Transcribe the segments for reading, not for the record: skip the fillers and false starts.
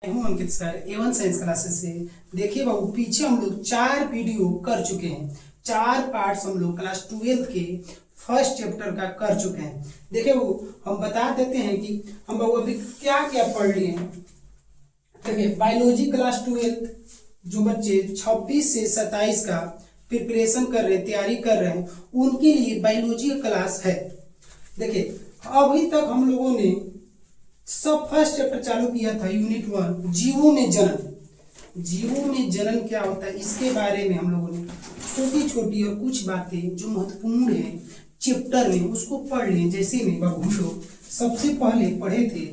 मैं हूं अंकित sir A1 science classes से। देखिए बाबू, पीछे हम लोग 4 वीडियो कर चुके हैं। 4 पार्ट्स हम लोग क्लास 12 के फर्स्ट चैप्टर का कर चुके हैं। देखिए वो हम बता देते हैं कि हम बाबू अभी क्या क्या पढ़ लिए हैं। देखिए बायोलॉजी क्लास 12 जो बच्चे 26 से 27 का प्रिपरेशन कर रहे हैं, तैयारी कर रहे हैं, उनके लिए बायोलॉजी क्लास है। देखिए अभी तक हम लोगों ने सब फर्स्ट चैप्टर चालू किया था, यूनिट 1 जीवों में जनन। जीवों में जनन क्या होता है इसके बारे में हम लोगों ने छोटी छोटी और कुछ बातें जो महत्वपूर्ण है चैप्टर में उसको पढ़ लें। जैसे में बाबू हम लोग सबसे पहले पढ़े थे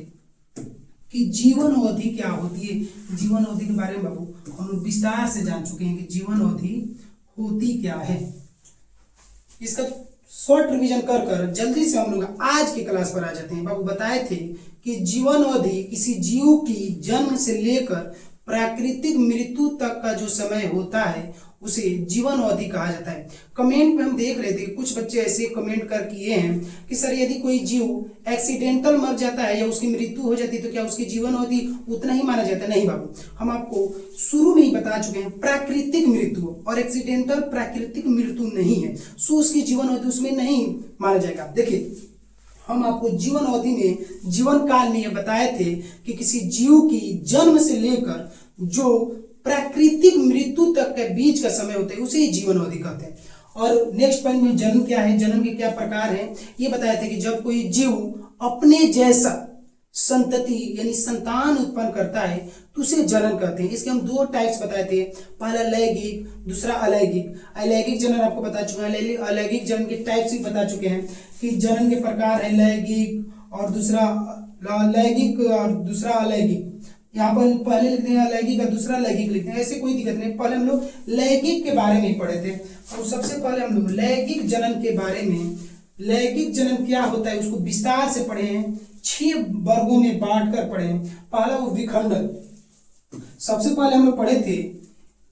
कि जीवन अवधि क्या होती है। जीवन अवधि के बारे में बाबू हम लोग विस्तार से जान चुके हैं कि जीवन अवधि होती क्या है। इसका शॉर्ट रिवीजन कर जल्दी से हम लोग आज की क्लास पर आ जाते हैं। बाबू बताए थे कि जीवन अवधि किसी जीव की जन्म से लेकर प्राकृतिक मृत्यु तक का जो समय होता है उसे जीवन अवधि कहा जाता है। कमेंट में हम देख रहे थे कुछ बच्चे ऐसे कमेंट कर किए हैं कि सर यदि कोई जीव एक्सीडेंटल मर जाता है या उसकी मृत्यु हो जाती है तो क्या उसकी जीवन अवधि उतना ही माना जाता है? नहीं बाबू, हम आपको शुरू में ही बता चुके हैं प्राकृतिक मृत्यु और एक्सीडेंटल प्राकृतिक मृत्यु नहीं है, सो उसकी जीवन अवधि उसमें नहीं माना जाएगा। देखिए हम आपको जीवन अवधि में जीवन काल में ये बताए थे कि किसी जीव की जन्म से लेकर जो प्राकृतिक मृत्यु तक के बीच का समय होता है उसे ही जीवन अवधि कहते हैं। और नेक्स्ट पॉइंट में जन्म क्या है, जन्म के क्या प्रकार हैं, ये बताए थे कि जब कोई जीव अपने जैसा संतति यानी संतान उत्पन्न करता है तो उसे जनन कहते हैं। इसके हम 2 टाइप्स बताए थे, पहला लैंगिक, दूसरा अलैंगिक। अलैंगिक जनन आपको बता चुके हैं, अलैंगिक जनन के टाइप्स भी बता चुके हैं कि जनन के प्रकार है लैंगिक और दूसरा लैंगिक और दूसरा अलैंगिक। यहाँ पर पहले लिखते हैं अलैंगिक और दूसरा लैंगिक लिखते हैं, ऐसे कोई दिक्कत नहीं। पहले हम लोग लैंगिक के बारे में पढ़े थे और सबसे पहले हम लोग लैंगिक जनन के बारे में, लैंगिक जनन क्या होता है उसको विस्तार से पढ़े हैं, 6 वर्गों में बांटकर पढ़े हैं। पहला वो विखंडन, सबसे पहले हम लोग पढ़े थे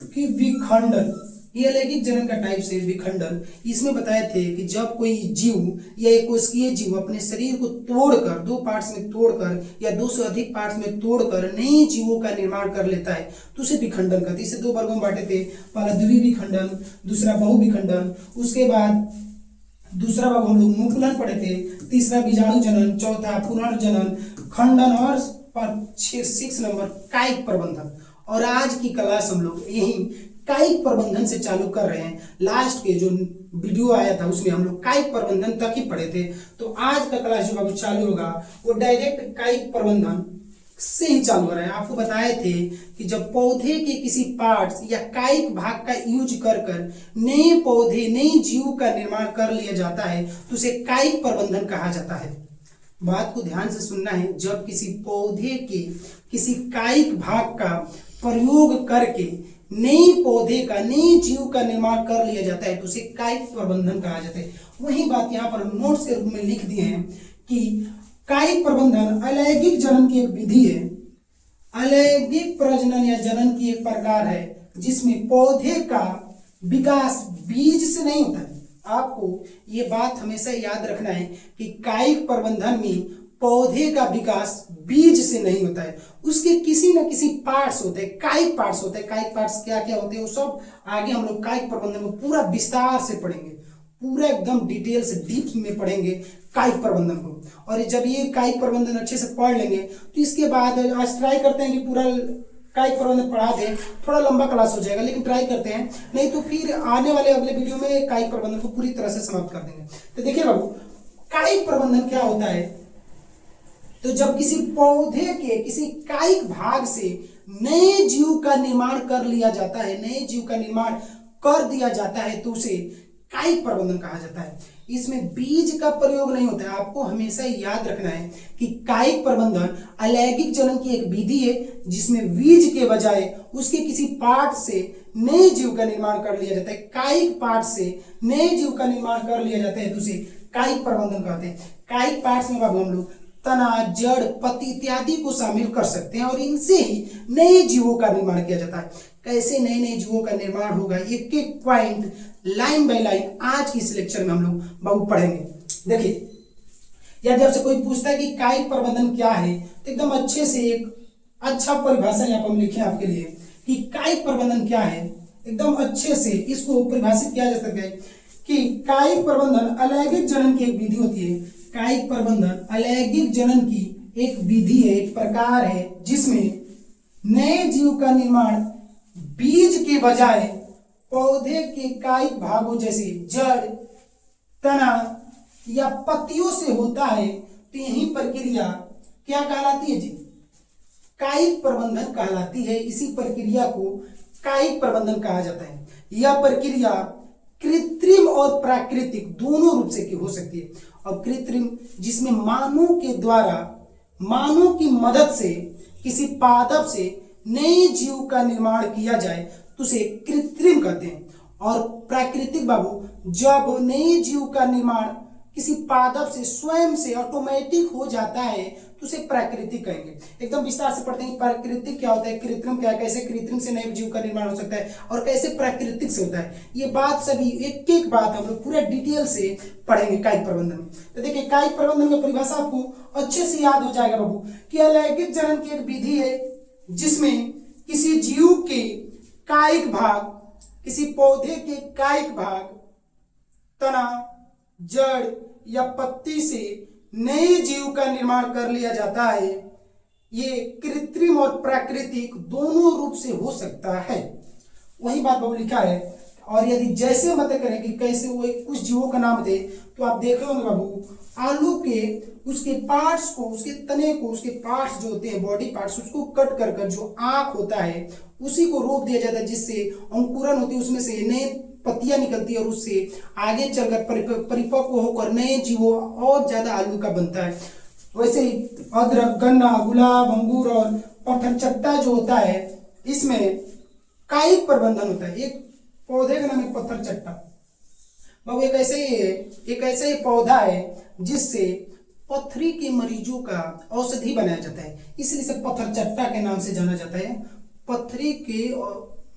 कि विखंडन ये लैंगिक जनन का टाइप से विखंडन। इसमें बताए थे कि जब कोई जीव या एक कोशिकीय जीव अपने शरीर को तोड़कर 2 पार्ट्स में तोड़कर या 2 से अधिक पार्ट्स में तोड़कर नए जीवों का निर्माण कर लेता है तो उसे विखंडन कहते हैं। इसे 2 वर्गों में बांटे थे, पहला द्विविखंडन, दूसरा बहुविखंडन। उसके बाद दूसरा भाग हम लोग मुकुलन पढ़े थे, तीसरा बीजाणु जनन, चौथा पुनर्जनन, खंडन और 6 नंबर कायिक प्रबंधन। और आज की क्लास हम लोग यही कायिक प्रबंधन से चालू कर रहे हैं। लास्ट के जो वीडियो आया था उसमें हम लोग कायिक प्रबंधन तक ही पढ़े थे, तो आज का क्लास जो बाबू चालू होगा वो डायरेक्ट कायिक प्रबंधन से ही चालू हो रहा है। आपको बताए थे कि जब पौधे के किसी पार्ट्स या कायिक भाग का यूज कर नए पौधे नए जीव का निर्माण कर लिया जाता है तो उसे कायिक प्रबंधन कहा जाता है। बात को ध्यान से सुनना है, जब किसी पौधे के किसी कायिक भाग का प्रयोग करके नए पौधे का नए जीव का निर्माण कर लिया जाता है तो उसे कायिक प्रबंधन कहा जाता है। वही बात यहाँ पर हम नोट्स के रूप में लिख दिए हैं कि कायिक प्रबंधन अलैंगिक जनन की एक विधि है। अलैंगिक प्रजनन या जनन की एक प्रकार है जिसमें पौधे का विकास बीज से नहीं होता है। आपको ये बात हमेशा याद रखना है कि कायिक प्रबंधन में पौधे का विकास बीज से नहीं होता है, उसके किसी न किसी पार्ट्स होते हैं, कायिक पार्ट्स होते हैं। कायिक पार्ट्स क्या क्या होते हैं वो सब आगे हम लोग कायिक प्रबंधन में पूरा विस्तार से पढ़ेंगे, पूरा एकदम डिटेल से डीप में पढ़ेंगे कायिक प्रबंधन को। और जब ये कायिक प्रबंधन अच्छे से पढ़ लेंगे तो इसके बाद आज ट्राई करते हैं कि पूरा कायिक प्रबंधन पढ़ा दें। थोड़ा लंबा क्लास हो जाएगा लेकिन ट्राई करते हैं, नहीं तो फिर आने वाले अगले वीडियो में कायिक प्रबंधन को पूरी तरह से समाप्त कर देंगे। तो देखिए बाबू, कायिक प्रबंधन क्या होता है, तो जब किसी पौधे के किसी कायिक भाग से नए जीव का निर्माण कर लिया जाता है, नए जीव का निर्माण कर दिया जाता है तो उसे कायिक प्रबंधन कहा जाता है। इसमें बीज का प्रयोग नहीं होता है। आपको हमेशा याद रखना है कि कायिक प्रबंधन अलैंगिक जनन की एक विधि है जिसमें बीज के बजाय उसके किसी पार्ट से नए जीव का निर्माण कर लिया जाता है। कायिक पार्ट से नए जीव का निर्माण कर लिया जाता है तो उसे कायिक प्रबंधन कहते हैं। कायिक पार्ट्स में बाबू हम लोग तना, जड़, पत्ती इत्यादि को शामिल कर सकते हैं और इनसे ही नए जीवों का निर्माण किया जाता है। कैसे नए नए जीवों का निर्माण होगा, एक एक पॉइंट लाइन बाय लाइन आज की इस लेक्चर में हम लोग बाबू पढ़ेंगे। देखिए, या जब से कोई पूछता है कि कायिक प्रबंधन क्या है तो एकदम अच्छे से एक अच्छा परिभाषा यहाँ पर हम लिखे आपके लिए कि कायिक प्रबंधन क्या है। एकदम अच्छे से इसको परिभाषित किया जा सकता है कि कायिक प्रबंधन अलैंगिक जनन की एक विधि होती है। कायिक प्रबंधन अलैंगिक जनन की एक विधि है, एक प्रकार है, जिसमें नए जीव का निर्माण बीज के बजाय पौधे के कायिक भागों जैसे जड़, तना या पत्तियों से होता है। तो यही प्रक्रिया क्या कहलाती है जी? कायिक प्रबंधन कहलाती है। इसी प्रक्रिया को कायिक प्रबंधन कहा जाता है। यह प्रक्रिया कृत्रिम और प्राकृतिक दोनों रूप से हो सकती है। और कृत्रिम जिसमें मानव की मदद से किसी पादप से नए जीव का निर्माण किया जाए तो उसे कृत्रिम कहते हैं। और प्राकृतिक बाबू जब नए जीव का निर्माण किसी पादप से स्वयं से ऑटोमेटिक हो जाता है तो उसे प्राकृतिक कहेंगे। एकदम विस्तार से पढ़ते हैं प्राकृतिक क्या होता है, कृत्रिम क्या है, कैसे कृत्रिम से नए जीव का निर्माण हो सकता है और कैसे प्राकृतिक से होता है। ये बात सभी एक एक बात हम लोग पूरा डिटेल से पढ़ेंगे कायिक प्रबंधन में। तो देखिए कायिक प्रबंधन की परिभाषा आपको अच्छे से याद हो जाएगा बाबू कि अलैंगिक जनन की एक विधि है जिसमें किसी जीव के कायिक भाग, किसी पौधे के कायिक भाग, तना, जड़ या पत्ती से नए जीव का निर्माण कर लिया जाता है। ये कृत्रिम और प्राकृतिक दोनों रूप से हो सकता है। वही बात बाबू लिखा है। और यदि जैसे मत करें कि कैसे वो कुछ जीवों का नाम दे तो आप देख होंगे बाबू आलू के उसके पार्ट्स को, उसके तने को, उसके पार्ट्स जो होते हैं बॉडी पार्ट्स, उसको कट कर कर जो आंख होता है उसी को रोप दिया जाता है, जिससे अंकुरन होती है, उसमें से नए पत्तियां निकलती है और उससे आगे चलकर परिपक्व होकर नए जीवों और ज्यादा आलू का बनता है। वैसे ही अदरक, गन्ना, गुलाब, अंगूर और पत्थर चट्टा जो होता है इसमें कायिक प्रबंधन होता है। एक पौधे का नाम है पत्थर चट्टा बाबू। एक ऐसे ही पौधा है जिससे पथरी के मरीजों का औषधि बनाया जाता है, इसलिए इसे पत्थर चट्टा के नाम से जाना जाता है। पथरी के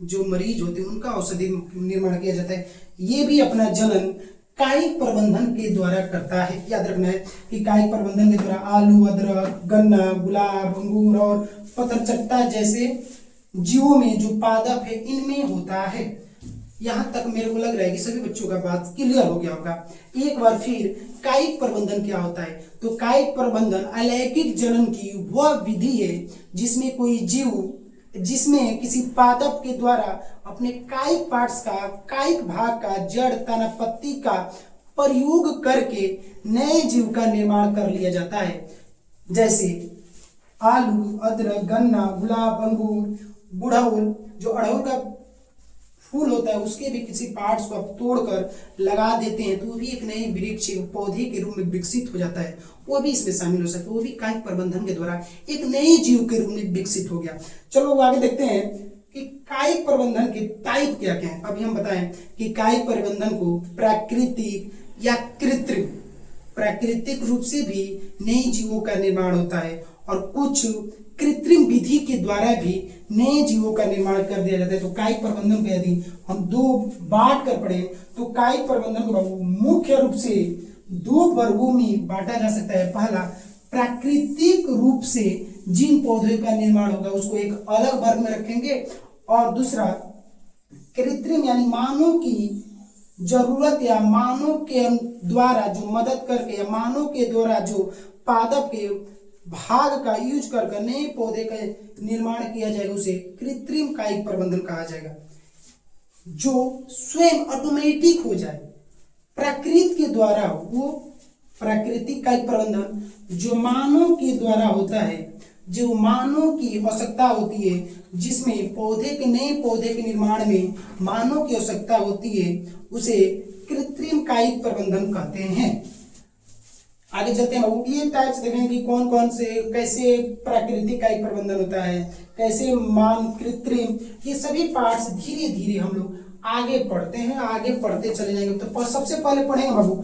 जो मरीज होते हैं उनका औषधि निर्माण किया जाता है। ये भी अपना जनन कायिक प्रबंधन के द्वारा करता है। याद रखना है कि कायिक प्रबंधन के द्वारा आलू, अदरक, गन्ना, गुलाब, अंगूर और पत्थर चट्टा जैसे जीवों में जो पादप है इनमें होता है। यहाँ तक मेरे को लग रहा है कि सभी बच्चों का बात क्लियर हो गया होगा। एक बार फिर कायिक प्रबंधन क्या होता है? तो कायिक प्रबंधन अलैंगिक जनन की वह विधि है जिसमें कोई जीव, जिसमें किसी पादप के द्वारा अपने कायिक पार्ट्स का, कायिक भाग का, जड़, तना, पत्ती का प्रयोग करके नए जीव का निर्माण कर लिया जाता है। जैसे आलू, अदरक, गन्ना, गुलाब, अंगूर, गुड़हल, जो अड़हुल का फूल होता है उसके भी किसी पार्ट्स को आप तोड़कर लगा देते हैं तो वो भी एक नए वृक्ष, पौधे के रूप में विकसित हो जाता है। वो भी इसमें शामिल हो सकता है। वो भी कायिक प्रबंधन के द्वारा एक नए जीव के रूप में विकसित हो गया। चलो वो आगे देखते हैं कि कायिक प्रबंधन के टाइप क्या क्या है। अभी हम बताएं कि कायिक प्रबंधन को प्राकृतिक या कृत्रिम, प्राकृतिक रूप से भी नए जीवों का निर्माण होता है और कुछ कृत्रिम विधि के द्वारा भी नए जीवों का निर्माण कर दिया जाता है। तो कायिक प्रबंधन को यदि हम दो बांट कर पढ़े तो कायिक प्रबंधन को मुख्य रूप से दो वर्गों में बांटा जा सकता है। पहला, प्राकृतिक रूप से जिन पौधों का निर्माण होगा उसको एक अलग वर्ग में रखेंगे, और दूसरा कृत्रिम यानी मानव की जरूरत या मानव के द्वारा जो मदद करके या मानव के द्वारा जो पादप के भाग का यूज कर नए पौधे का निर्माण किया जाएगा उसे कृत्रिम कायिक प्रबंधन कहा जाएगा। जो स्वयं ऑटोमेटिक हो जाए, प्रकृति के द्वारा हो, वो प्राकृतिक कायिक प्रबंधन। जो मानव के द्वारा होता है, जो मानव की आवश्यकता होती है, जिसमें पौधे के नए पौधे के निर्माण में मानव की आवश्यकता होती है, उसे कृत्रिम कायिक प्रबंधन कहते हैं। आगे चलते हैं, ये टाइप्स देखेंगे कि कौन कौन से, कैसे प्राकृतिक कायिक प्रबंधन होता है, कैसे कृत्रिम, ये सभी पार्ट्स धीरे धीरे हम लोग आगे पढ़ते हैं, आगे पढ़ते चले जाएंगे। तो सबसे पहले पढ़ेंगे बाबू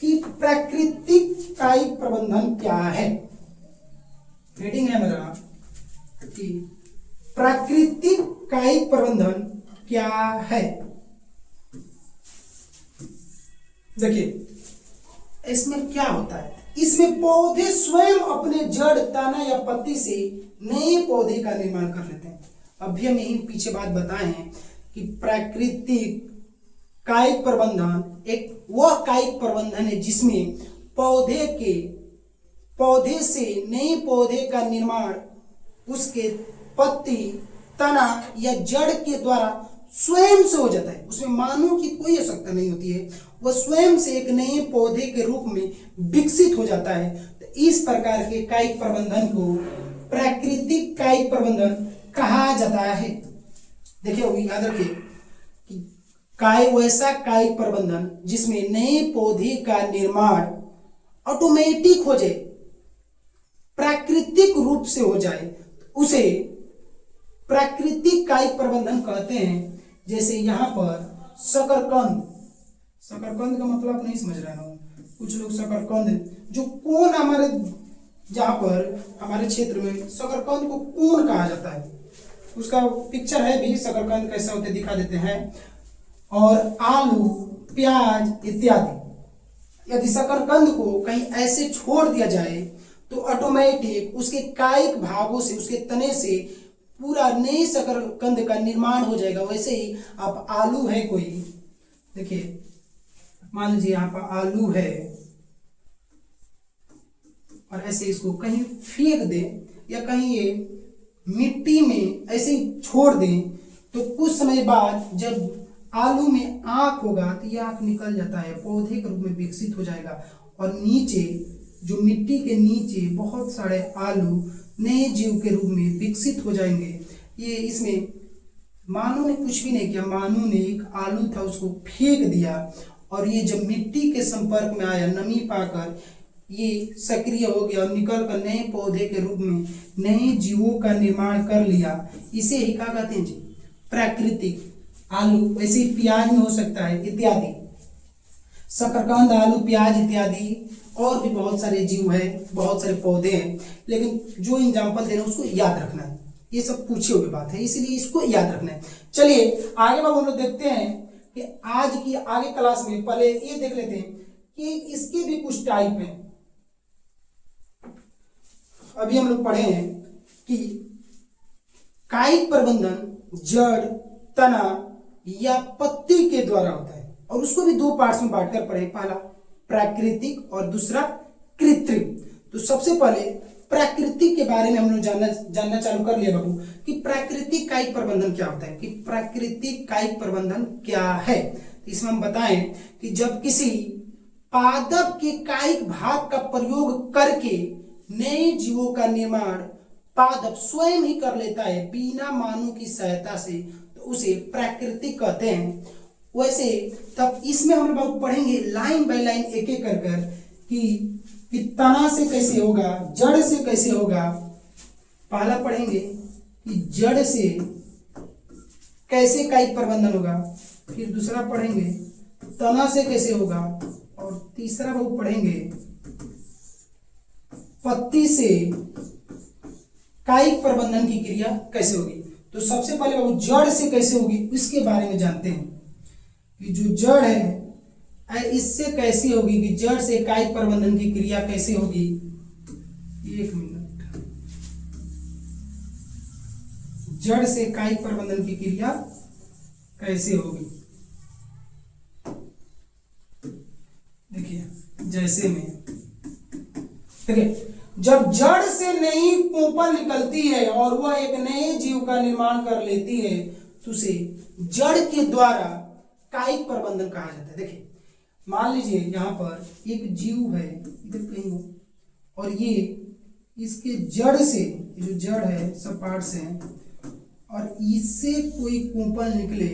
कि प्राकृतिक कायिक प्रबंधन क्या है। रीडिंग है मेरा कि प्राकृतिक कायिक प्रबंधन क्या है। देखिए इसमें क्या होता है, इसमें पौधे स्वयं अपने जड़, तना या पत्ती से नए पौधे का निर्माण कर लेते हैं। अभी हम यही पीछे बात बताए हैं कि प्राकृतिक कायिक प्रबंधन एक वह कायिक प्रबंधन है जिसमें पौधे से नए पौधे का निर्माण उसके पत्ती, तना या जड़ के द्वारा स्वयं से हो जाता है। उसमें मानव की कोई आवश्यकता नहीं होती है, वह स्वयं से एक नए पौधे के रूप में विकसित हो जाता है। तो इस प्रकार के कायिक प्रबंधन को प्राकृतिक कायिक प्रबंधन कहा जाता है। देखिए वो याद रखिए कि वैसा कायिक प्रबंधन जिसमें नए पौधे का निर्माण ऑटोमेटिक हो जाए, प्राकृतिक रूप से हो जाए, उसे प्राकृतिक कायिक प्रबंधन कहते हैं। जैसे यहाँ पर शकरकंद, शकरकंद का मतलब आप नहीं समझ रहे हो, कुछ लोग शकरकंद जो कोन, हमारे जहाँ पर हमारे क्षेत्र में शकरकंद को कोन कहा जाता है, उसका पिक्चर है भी, शकरकंद कैसे होते दिखा देते हैं। और आलू, प्याज इत्यादि, यदि शकरकंद को कहीं ऐसे छोड़ दिया जाए तो ऑटोमेटिक उसके कायिक भागों से, उसके तने से पूरा नए शकरकंद का निर्माण हो जाएगा। वैसे ही आप आलू है कोई, देखिए मान लीजिए यहाँ पर आलू है और ऐसे इसको कहीं फेंक दे या कहीं ये मिट्टी में ऐसे ही छोड़ दें तो कुछ समय बाद जब आलू में आंख होगा तो ये आंख निकल जाता है, पौधे के रूप में विकसित हो जाएगा और नीचे जो मिट्टी के नीचे बहुत सारे आलू नए जीव के रूप में विकसित हो जाएंगे। ये इसमें मानव ने कुछ भी नहीं किया, मानव ने एक आलू था उसको फेंक दिया और ये जब मिट्टी के संपर्क में आया, नमी पाकर ये सक्रिय हो गया और निकल कर नए पौधे के रूप में नए जीवों का निर्माण कर लिया। इसे ही क्या कहते हैं जी, प्राकृतिक। आलू वैसे ही प्याज में हो सकता है इत्यादि, शकरकंद, आलू, प्याज इत्यादि और भी बहुत सारे जीव है, बहुत सारे पौधे हैं, लेकिन जो एग्जाम्पल दे रहे हैं उसको याद रखना है। ये सब पूछी हुई बात है, इसलिए इसको याद रखना है। चलिए आगे बाबू हम लोग देखते हैं कि आज की आगे क्लास में पहले ये देख लेते हैं कि इसके भी कुछ टाइप हैं। अभी हम लोग पढ़े हैं कि कायिक प्रबंधन जड़, तना या पत्ती के द्वारा होता है और उसको भी दो पार्ट्स में बांटकर पढ़े, पहला प्राकृतिक और दूसरा कृत्रिम। तो सबसे पहले प्राकृतिक के बारे में हम लोग जानना चालू कर लिया बाबू कि प्राकृतिक कायिक प्रबंधन क्या होता है, कि प्राकृतिक कायिक प्रबंधन क्या है। इसमें हम बताएं कि जब किसी पादप के कायिक भाग का प्रयोग करके नए जीवों का निर्माण पादप स्वयं ही कर लेता है बिना मानव की सहायता से, तो उसे प्राकृतिक कहते हैं। वैसे तब इसमें हम लोग पढ़ेंगे लाइन बाय लाइन एक एक कर कि तना से कैसे होगा, जड़ से कैसे होगा। पहला पढ़ेंगे कि जड़ से कैसे कायिक प्रबंधन होगा, फिर दूसरा पढ़ेंगे तना से कैसे होगा और तीसरा वो पढ़ेंगे पत्ती से कायिक प्रबंधन की क्रिया कैसे होगी। तो सबसे पहले वो जड़ से कैसे होगी इसके बारे में जानते हैं कि जो जड़ है इससे कैसी होगी, कि जड़ से कायिक प्रबंधन की क्रिया कैसे होगी। एक मिनट, जड़ से कायिक प्रबंधन की क्रिया कैसे होगी। देखिए जैसे में देखिए जब जड़ से नई कोपल निकलती है और वह एक नए जीव का निर्माण कर लेती है तो उसे जड़ के द्वारा कायिक प्रबंधन कहा जाता है। देखिए मान लीजिए यहाँ पर एक जीव है इधर कहीं और ये इसके जड़ से, जो जड़ है सब पार्ट से है और इससे कोई कोपल निकले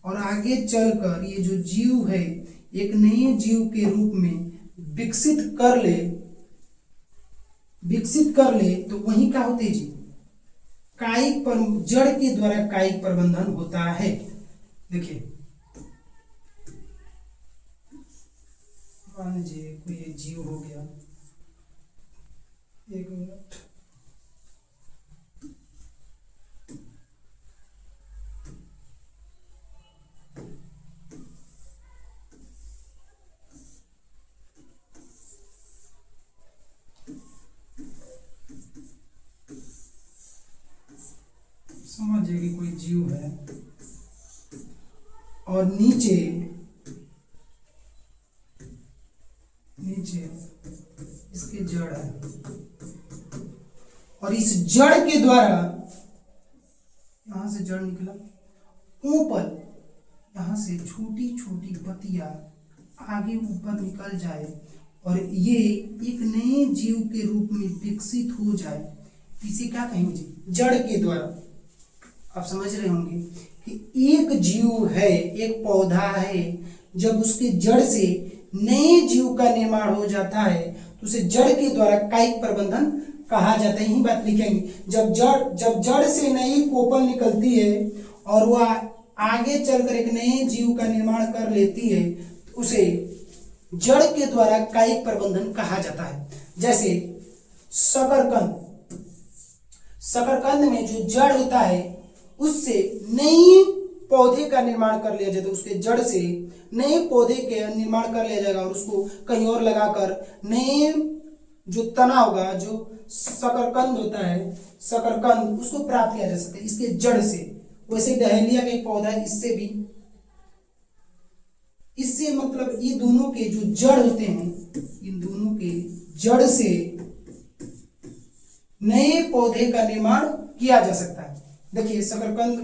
और आगे चलकर ये जो जीव है एक नए जीव के रूप में विकसित कर ले तो वही क्या होते जी, कायिक जड़ के द्वारा कायिक प्रबंधन होता है। देखिए मान लीजिए कोई जीव हो गया, एक मिनट, समझिए कि कोई जीव है और नीचे इसके जड़ है, और इस जड़ के द्वारा यहां से जड़ निकला, ऊपर यहां से छोटी छोटी पत्तियां आगे ऊपर निकल जाए और ये एक नए जीव के रूप में विकसित हो जाए, इसे क्या कहेंगे? जड़ के द्वारा। आप समझ रहे होंगे कि एक जीव है, एक पौधा है, जब उसके जड़ से नए जीव का निर्माण हो जाता है तो उसे जड़ के द्वारा कायिक प्रबंधन कहा जाता है। यही बात लिखेंगे, जब जड़ से नई कोपल निकलती है और वह आगे चलकर एक नए जीव का निर्माण कर लेती है तो उसे जड़ के द्वारा कायिक प्रबंधन कहा जाता है। जैसे शकरकंद में जो जड़ होता है उससे नई पौधे का निर्माण कर लिया जाता है, उसके जड़ से नए पौधे के निर्माण कर लिया जाएगा और उसको कहीं और लगाकर नए जो तना होगा, जो शकरकंद होता है, शकरकंद, उसको प्राप्त किया जा सकता है इसके जड़ से। वैसे डहेलिया का एक पौधा है, इससे मतलब ये दोनों के जो जड़ होते हैं, इन दोनों के जड़ से नए पौधे का निर्माण किया जा सकता है। देखिए शकरकंद,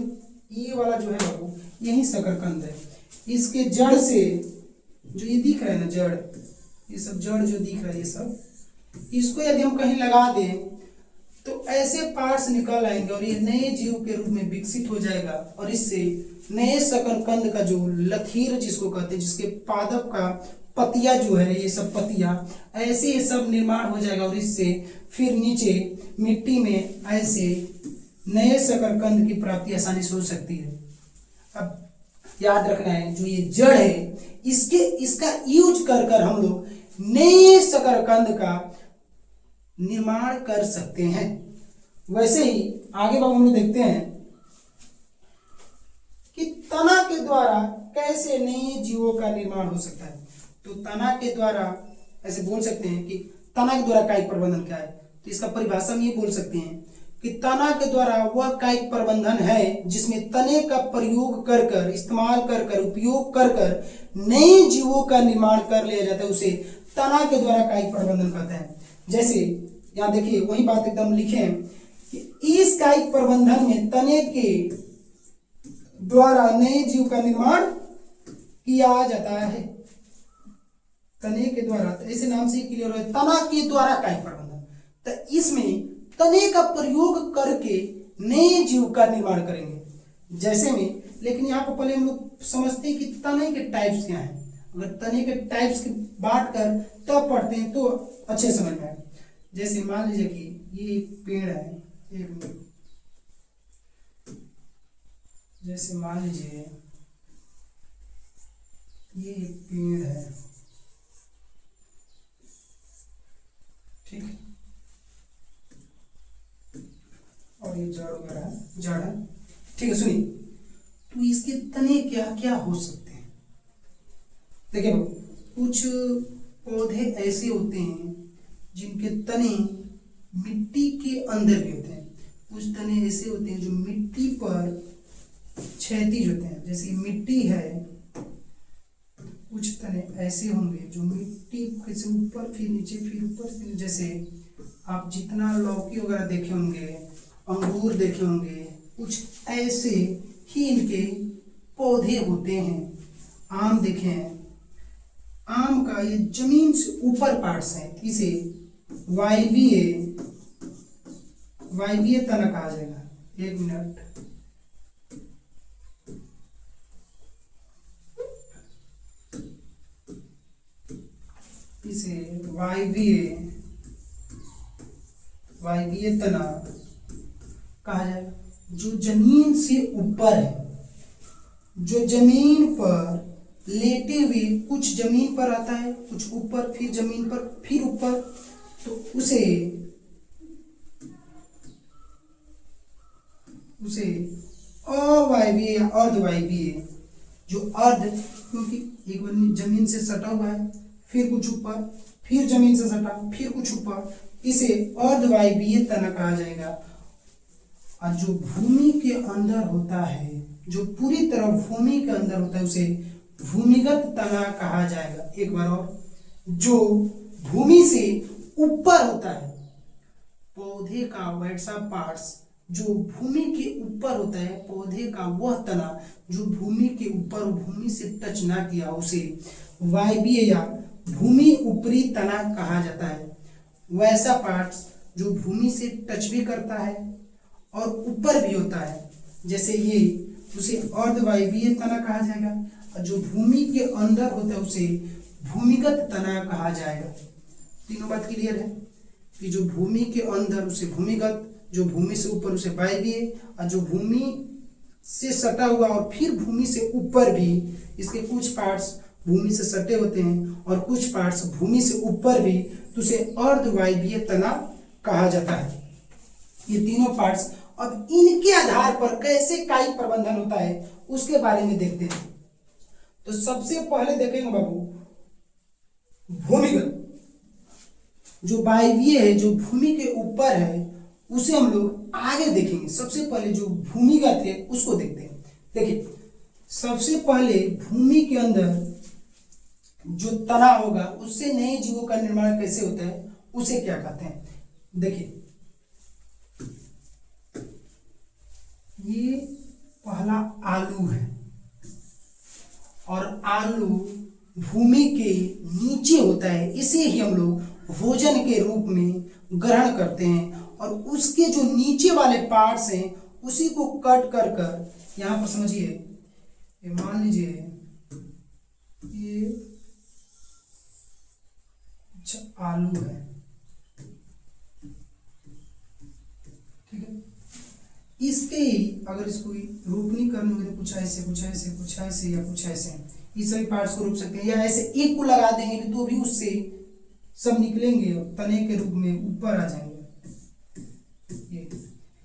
ये वाला जो है बाबू, यही शकरकंद है, इसके जड़ से जो ये दिख रहा है ना जड़, ये सब जड़ जो दिख रहा है ये सब, इसको यदि हम कहीं लगा दें तो ऐसे पार्ट्स निकल आएंगे और ये नए जीव के रूप में विकसित हो जाएगा और इससे नए शकरकंद का जो लकीर जिसको कहते हैं, जिसके पादप का पतिया जो है, ये सब पतिया ऐसे ये सब निर्माण हो जाएगा और इससे फिर नीचे मिट्टी में ऐसे नए शकरकंद की प्राप्ति आसानी से हो सकती है। अब याद रखना है, जो ये जड़ है इसका यूज कर हम लोग नए शकरकंद का निर्माण कर सकते हैं। वैसे ही आगे हम लोग देखते हैं कि तना के द्वारा कैसे नए जीवों का निर्माण हो सकता है। तो तना के द्वारा ऐसे बोल सकते हैं कि तना के द्वारा कायिक प्रबंधन क्या है, तो इसका परिभाषा हम ये बोल सकते हैं कि तना के द्वारा वह कायिक प्रबंधन है जिसमें तने का प्रयोग कर इस्तेमाल कर उपयोग कर नए जीवों का निर्माण कर लिया जाता है, उसे तना के द्वारा कायिक प्रबंधन कहते हैं। जैसे यहाँ देखिए वही बात एकदम लिखे कि इस कायिक प्रबंधन में तने के द्वारा नए जीव का निर्माण किया जाता है। तने के द्वारा, तो ऐसे नाम से क्लियर हो, तना के द्वारा कायिक प्रबंधन, तो इसमें तने का प्रयोग करके नए जीव का निर्माण करेंगे। जैसे में, लेकिन यहाँ पर पहले हम लोग समझते हैं कि तने के टाइप्स क्या हैं। अगर तने के टाइप्स की बात कर तब पढ़ते हैं तो अच्छे समझ में आए। जैसे मान लीजिए कि ये एक पेड़ है, एक मिनट, जैसे मान लीजिए ये एक पेड़ है, ठीक है, और ये जड़ वगैरह जड़ है, ठीक है। सुनिए, तो इसके तने क्या क्या हो सकते हैं। देखिए कुछ पौधे ऐसे होते हैं जिनके तने मिट्टी के अंदर भी होते हैं, कुछ तने ऐसे होते हैं जो मिट्टी पर क्षैतिज होते हैं। जैसे मिट्टी है, कुछ तने ऐसे होंगे जो मिट्टी से ऊपर फिर नीचे फिर ऊपर फिर, जैसे आप जितना लौकी वगैरह देखे होंगे, अंगूर देखे होंगे, कुछ ऐसे ही इनके पौधे होते हैं। आम देखे हैं, आम का ये जमीन से ऊपर पार्ट्स है, इसे वायवीय तना कहा जाएगा। एक मिनट, इसे वायवीय तना कहा जाएगा, जो जमीन से ऊपर है, जो जमीन पर लेटे हुए, कुछ जमीन पर आता है, कुछ ऊपर, फिर जमीन पर, फिर ऊपर, तो उसे अवायवीय या अर्धवायवीय, जो अर्ध, क्योंकि एक बार जमीन से सटा हुआ है, फिर कुछ ऊपर, फिर जमीन से सटा, फिर कुछ ऊपर, इसे अर्धवायवीय तना कहा जाएगा। और जो भूमि के अंदर होता है, जो पूरी तरह भूमि के अंदर होता है, उसे भूमिगत तना कहा जाएगा। एक बार और, जो भूमि से ऊपर होता है, पौधे का वैसा पार्ट्स जो भूमि के ऊपर होता है, पौधे का वह तना जो भूमि के ऊपर, भूमि से टच ना किया, उसे वायवीय या भूमि ऊपरी तना कहा जाता है। वैसा पार्ट्स जो भूमि से टच भी करता है और ऊपर भी होता है, जैसे ये, उसे अर्धवायवीय तना कहा जाएगा। और जो भूमि के अंदर होता है उसे भूमिगत तना कहा जाएगा। तीनों बात क्लियर है कि जो भूमि के अंदर उसे भूमिगत, जो भूमि से ऊपर उसे वायवीय, और जो भूमि से सटा हुआ और फिर भूमि से ऊपर भी, इसके कुछ पार्ट्स भूमि से सटे होते हैं और कुछ पार्ट्स भूमि से ऊपर भी, तो उसे अर्धवायवीय तना कहा जाता है। ये तीनों पार्ट्स, अब इनके आधार पर कैसे कायिक प्रबंधन होता है उसके बारे में देखते हैं। तो सबसे पहले देखेंगे बाबू, भूमिगत जो वायवीय है, जो भूमि के ऊपर है, उसे हम लोग आगे देखेंगे। सबसे पहले जो भूमिगत है उसको देखते हैं। देखिए, सबसे पहले भूमि के अंदर जो तना होगा, उससे नए जीवों का निर्माण कैसे होता है, उसे क्या कहते हैं। देखिए, ये पहला आलू है, और आलू भूमि के नीचे होता है, इसे ही हम लोग भोजन के रूप में ग्रहण करते हैं। और उसके जो नीचे वाले पार्ट्स हैं उसी को कट कर कर, यहाँ पर समझिए, ये मान लीजिए ये अच्छा आलू है, ठीक है। इसके ही अगर इसको रोपनी करनी हो तो कुछ ऐसे, कुछ ऐसे, कुछ ऐसे या कुछ ऐसे, इस सभी पार्ट्स को रोप सकते हैं। या ऐसे एक को लगा देंगे तो भी उससे सब निकलेंगे और तने के रूप में ऊपर आ जाएंगे।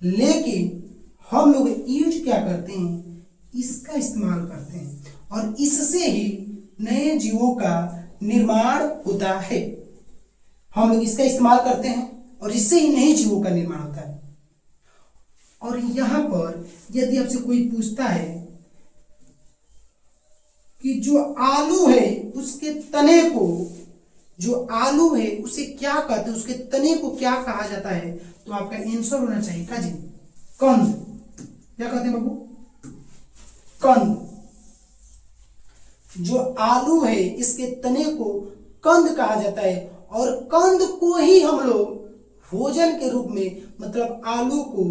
लेकिन हम लोग यूज क्या करते हैं, इसका इस्तेमाल करते हैं, और इससे ही नए जीवों का निर्माण होता है। हम लोग इसका इस्तेमाल करते हैं और इससे ही नए जीवों का निर्माण होता है। और यहां पर यदि आपसे कोई पूछता है कि जो आलू है उसके तने को, जो आलू है उसे क्या कहते हैं, उसके तने को क्या कहा जाता है, तो आपका आंसर होना चाहिए क्या जी, कंद। क्या कहते हैं बाबू, कंद। जो आलू है इसके तने को कंद कहा जाता है, और कंद को ही हम लोग भोजन के रूप में, मतलब आलू को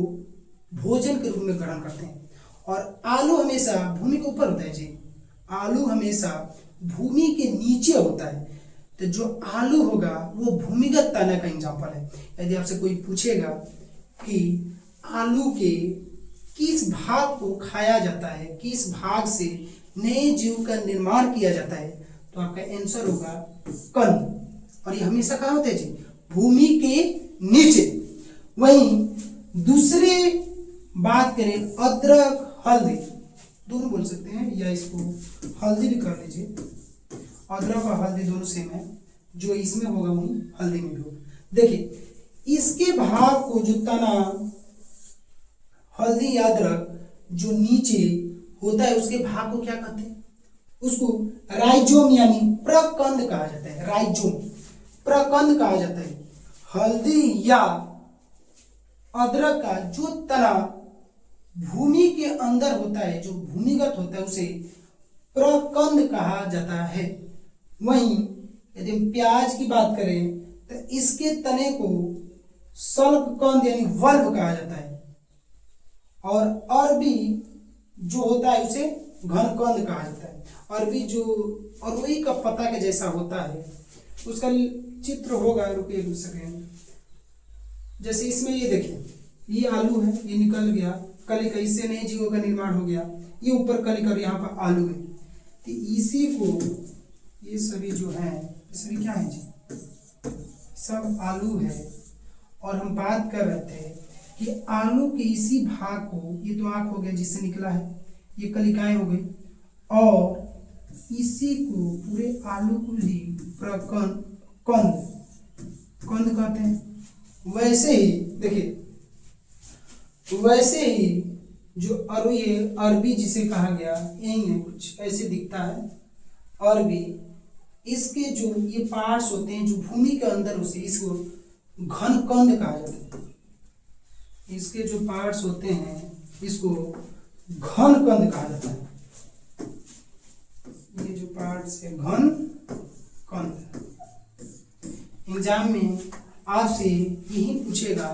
भोजन के रूप में ग्रहण करते हैं। और आलू हमेशा भूमि के ऊपर होता है जी, आलू हमेशा भूमि के नीचे होता है। तो जो आलू होगा वो भूमिगत तना का एग्जाम्पल है। यदि आपसे कोई पूछेगा कि आलू के किस भाग को खाया जाता है, किस भाग से नए जीव का निर्माण किया जाता है, तो आपका आंसर होगा कंद। और ये हमेशा कहाँ होते हैं जी, भूमि के नीचे। वहीं दूसरे बात करें, अदरक, हल्दी, दोनों बोल सकते हैं, या इसको हल्दी भी कर लीजिए। अदरक और हल्दी दोनों सेम है, जो इसमें होगा वही हल्दी में भी होगा। देखिए, इसके भाग को, जो तना हल्दी या अदरक जो नीचे होता है, उसके भाग को क्या कहते हैं, उसको राइजोम यानी प्रकंद कहा जाता है। राइजोम, प्रकंद कहा जाता है। हल्दी या अदरक का जो तना भूमि के अंदर होता है, जो भूमिगत होता है, उसे प्रकंद कहा जाता है। वहीं यदि हम प्याज की बात करें तो इसके तने को सल्पकंद यानी वल्ब कहा जाता है, और अरबी जो होता है उसे घनकंद कहा जाता है। अरबी जो अरबी का पत्ता के जैसा होता है, उसका चित्र होगा, रुकिए कुछ सेकंड। जैसे इसमें ये देखिए, ये आलू है, ये निकल गया कलिका, इससे नए जीवों का निर्माण हो गया। ये ऊपर कलिका और यहाँ पर आलू है, तो इसी को, ये सभी जो है, सभी क्या है जी, सब आलू है। और हम बात कर रहे थे कि आलू के इसी भाग को, ये तो आँख हो गया जिससे निकला है, ये कलिकाएं हो गई, और इसी को, पूरे आलू को ही प्रकंद, कंद कहते हैं। वैसे ही देखिए, वैसे ही जो ये अरबी जिसे कहा गया, यही है, कुछ ऐसे दिखता है अरबी। इसके जो ये पार्ट्स होते हैं जो भूमि के अंदर होते हैं, इसको घनकंद कहा जाता है। इसके जो पार्ट्स होते हैं इसको घनकंद कहा जाता है। ये जो पार्ट्स है घनकंद। एग्जाम में आपसे यही पूछेगा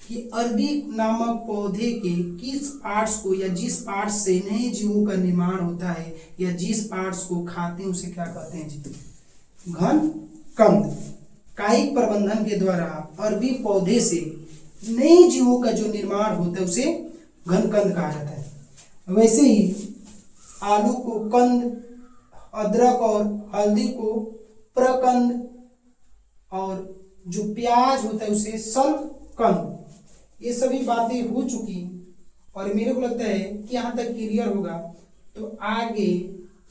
कि अरबी नामक पौधे के किस पार्ट्स को या जिस पार्ट्स से नए जीवों का निर्माण होता है या जिस पार्ट्स को खाते हैं उसे क्या कहते हैं जी? घनकंद। कायिक प्रबंधन के द्वारा अरबी पौधे से नए जीवों का जो निर्माण होता है उसे घनकंद कहा जाता है। वैसे ही आलू को कंद, अदरक और हल्दी को प्रकंद, और जो प्याज होता है उसे शलकंद। ये सभी बातें हो चुकी और मेरे को लगता है कि यहाँ तक क्लियर होगा। तो आगे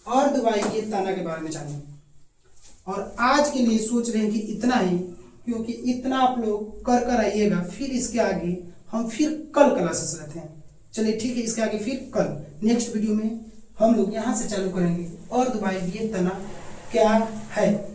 अर्धवार्षिकीय तना के बारे में जानेंगे। और आज के लिए सोच रहे हैं कि इतना ही, क्योंकि इतना आप लोग कर आइएगा, फिर इसके आगे हम फिर कल क्लासेस लेते हैं। चलिए ठीक है, इसके आगे फिर कल नेक्स्ट वीडियो में हम लोग यहाँ से चालू करेंगे अर्धवार्षिकीय तना क्या है।